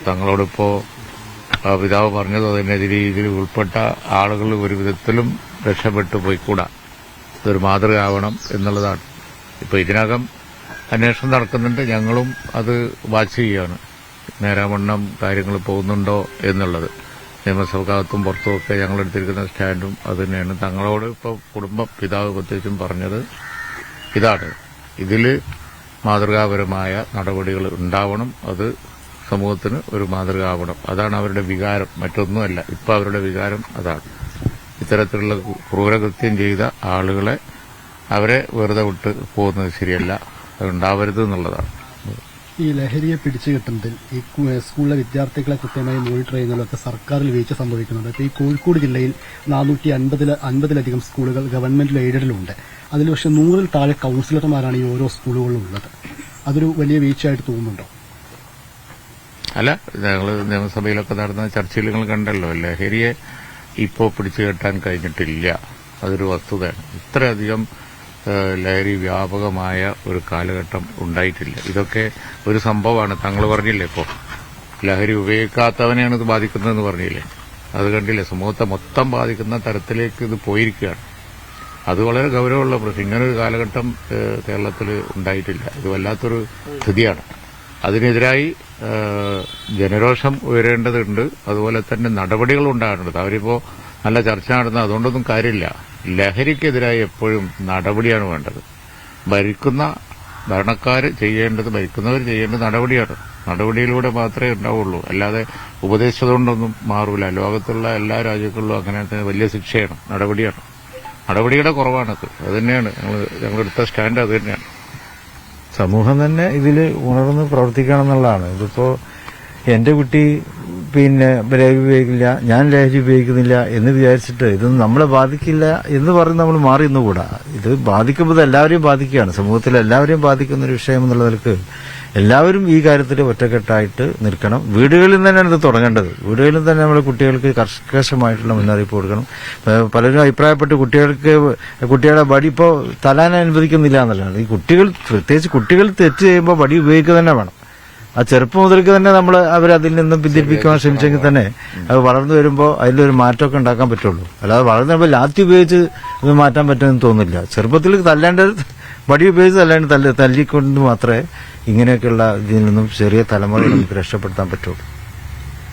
തങ്ങളോടിപ്പോ പിതാവ് പറഞ്ഞത് അതിനെതിരെ ഇതിൽ ഉൾപ്പെട്ട ആളുകൾ ഒരു വിധത്തിലും രക്ഷപ്പെട്ടു പോയിക്കൂടാ. ഇതൊരു മാതൃകയാവണം എന്നുള്ളതാണ്. ഇപ്പൊ ഇതിനകം അന്വേഷണം നടക്കുന്നുണ്ട്. ഞങ്ങളും അത് വാച്ച് ചെയ്യുകയാണ്, നേരാവണ്ണം കാര്യങ്ങൾ പോകുന്നുണ്ടോ എന്നുള്ളത്. നിയമസഭക്കകത്തും പുറത്തുമൊക്കെ ഞങ്ങൾ എടുത്തിരിക്കുന്ന സ്റ്റാൻഡും അത് തന്നെയാണ്. തങ്ങളോട് ഇപ്പോൾ കുടുംബം പിതാവ് പ്രത്യേകിച്ചും പറഞ്ഞത് ഇതാണ്, ഇതിൽ മാതൃകാപരമായ നടപടികൾ ഉണ്ടാവണം, അത് സമൂഹത്തിന് ഒരു മാതൃക ആവണം. അതാണ് അവരുടെ വികാരം, മറ്റൊന്നുമല്ല. ഇപ്പം അവരുടെ വികാരം അതാണ്. ഇത്തരത്തിലുള്ള ക്രൂരകൃത്യം ചെയ്ത ആളുകളെ അവരെ വെറുതെ വിട്ട് പോകുന്നത് ശരിയല്ല, അതുണ്ടാവരുത് എന്നുള്ളതാണ്. ഈ ലഹരിയെ പിടിച്ചു കിട്ടുന്നതിൽ ഈ സ്കൂളിലെ വിദ്യാർത്ഥികളെ കൃത്യമായി മോണിറ്റർ ചെയ്യുന്നതിലൊക്കെ സർക്കാരിൽ വീഴ്ച സംഭവിക്കുന്നുണ്ട്. ഇപ്പോൾ ഈ കോഴിക്കോട് ജില്ലയിൽ 450-ലധികം സ്കൂളുകൾ ഗവൺമെന്റ് എയ്ഡഡിലുണ്ട്. അതിൽ പക്ഷേ 100-ൽ താഴെ കൌൺസിലർമാരാണ് ഈ ഓരോ സ്കൂളുകളിലും ഉള്ളത്. അതൊരു വലിയ വീഴ്ചയായിട്ട് തോന്നുന്നുണ്ടോ? അല്ല, ഞങ്ങൾ നിയമസഭയിലൊക്കെ നടന്ന ചർച്ചയിൽ നിങ്ങൾ കണ്ടല്ലോ, ലഹരിയെ ഇപ്പോൾ പിടിച്ചു കെട്ടാൻ കഴിഞ്ഞിട്ടില്ല. അതൊരു വസ്തുതയാണ്. ഇത്രയധികം ലഹരി വ്യാപകമായ ഒരു കാലഘട്ടം ഉണ്ടായിട്ടില്ല. ഇതൊക്കെ ഒരു സംഭവമാണ്. താങ്കൾ പറഞ്ഞില്ലേ, ഇപ്പോൾ ലഹരി ഉപയോഗിക്കാത്തവനെയാണ് ഇത് ബാധിക്കുന്നതെന്ന് പറഞ്ഞില്ലേ, അത് കണ്ടില്ലേ? സമൂഹത്തെ മൊത്തം ബാധിക്കുന്ന തരത്തിലേക്ക് ഇത് പോയിരിക്കുകയാണ്. അത് വളരെ ഗൌരവമുള്ള പ്രശ്നം. ഇങ്ങനൊരു കാലഘട്ടം കേരളത്തിൽ ഉണ്ടായിട്ടില്ല. ഇത് വല്ലാത്തൊരു സ്ഥിതിയാണ്. അതിനെതിരായി ജനരോഷം ഉയരേണ്ടതുണ്ട്. അതുപോലെ തന്നെ നടപടികൾ ഉണ്ടാകേണ്ടത്. അവരിപ്പോ നല്ല ചർച്ച നടത്തുന്നത് അതുകൊണ്ടൊന്നും കാര്യമില്ല. ലഹരിക്കെതിരായി എപ്പോഴും നടപടിയാണ് വേണ്ടത്. ഭരണക്കാർ ചെയ്യേണ്ടത്, ഭരിക്കുന്നവർ ചെയ്യേണ്ടത് നടപടിയാണ്. നടപടിയിലൂടെ മാത്രമേ ഉണ്ടാവുള്ളൂ. അല്ലാതെ ഉപദേശിച്ചതുകൊണ്ടൊന്നും മാറൂല. ലോകത്തുള്ള എല്ലാ രാജ്യങ്ങളിലും അങ്ങനെ വലിയ ശിക്ഷയാണ്, നടപടിയാണ്. നടപടിയുടെ കുറവാണത്. അത് തന്നെയാണ് ഞങ്ങളെടുത്ത സ്റ്റാൻഡ്, അത് തന്നെയാണ്. സമൂഹം തന്നെ ഇതിൽ ഉണർന്ന് പ്രവർത്തിക്കണം എന്നുള്ളതാണ്. ഇതിപ്പോ എന്റെ കുട്ടി ലഹരി ഉപയോഗിക്കില്ല, ഞാൻ ലഹരി ഉപയോഗിക്കുന്നില്ല എന്ന് വിചാരിച്ചിട്ട് ഇതൊന്നും നമ്മളെ ബാധിക്കില്ല എന്ന് പറഞ്ഞ് നമ്മൾ മാറി നിന്നുകൂടാ. ഇത് ബാധിക്കുമ്പോൾ എല്ലാവരെയും ബാധിക്കുകയാണ്. സമൂഹത്തിൽ എല്ലാവരെയും ബാധിക്കുന്ന ഒരു വിഷയം എന്നുള്ള നിലക്ക് എല്ലാവരും ഈ കാര്യത്തിൽ ഒറ്റക്കെട്ടായിട്ട് നിൽക്കണം. വീടുകളിൽ തന്നെയാണ് ഇത് തുടങ്ങേണ്ടത്. വീടുകളിൽ തന്നെ നമ്മൾ കുട്ടികൾക്ക് കർക്കശമായിട്ടുള്ള മുന്നറിയിപ്പ് കൊടുക്കണം. പലരും അഭിപ്രായപ്പെട്ട് കുട്ടികളെ വടി ഇപ്പോൾ തലാൻ അനുവദിക്കുന്നില്ല എന്നുള്ളതാണ്. ഈ കുട്ടികൾ, പ്രത്യേകിച്ച് കുട്ടികൾ തെറ്റ് ചെയ്യുമ്പോൾ വടി ഉപയോഗിക്കുക തന്നെ വേണം. ആ ചെറുപ്പം മുതൽക്ക് തന്നെ നമ്മൾ അവരതിൽ നിന്നും പിന്തിരിപ്പിക്കാൻ ശ്രമിച്ചെങ്കിൽ തന്നെ അത് വളർന്നു വരുമ്പോൾ അതിലൊരു മാറ്റമൊക്കെ ഉണ്ടാക്കാൻ പറ്റുള്ളൂ. അല്ലാതെ വളർന്നു വരുമ്പോൾ ലാത്തി ഉപയോഗിച്ച് ഇത് മാറ്റാൻ പറ്റുമെന്ന് തോന്നുന്നില്ല. ചെറുപ്പത്തിൽ വടി ഉപയോഗിച്ച് തല്ലിക്കൊണ്ട് മാത്രമേ ഇങ്ങനെയൊക്കെയുള്ള ഇതിൽ നിന്നും ചെറിയ തലമുറയെ നമുക്ക് രക്ഷപ്പെടുത്താൻ പറ്റുള്ളൂ.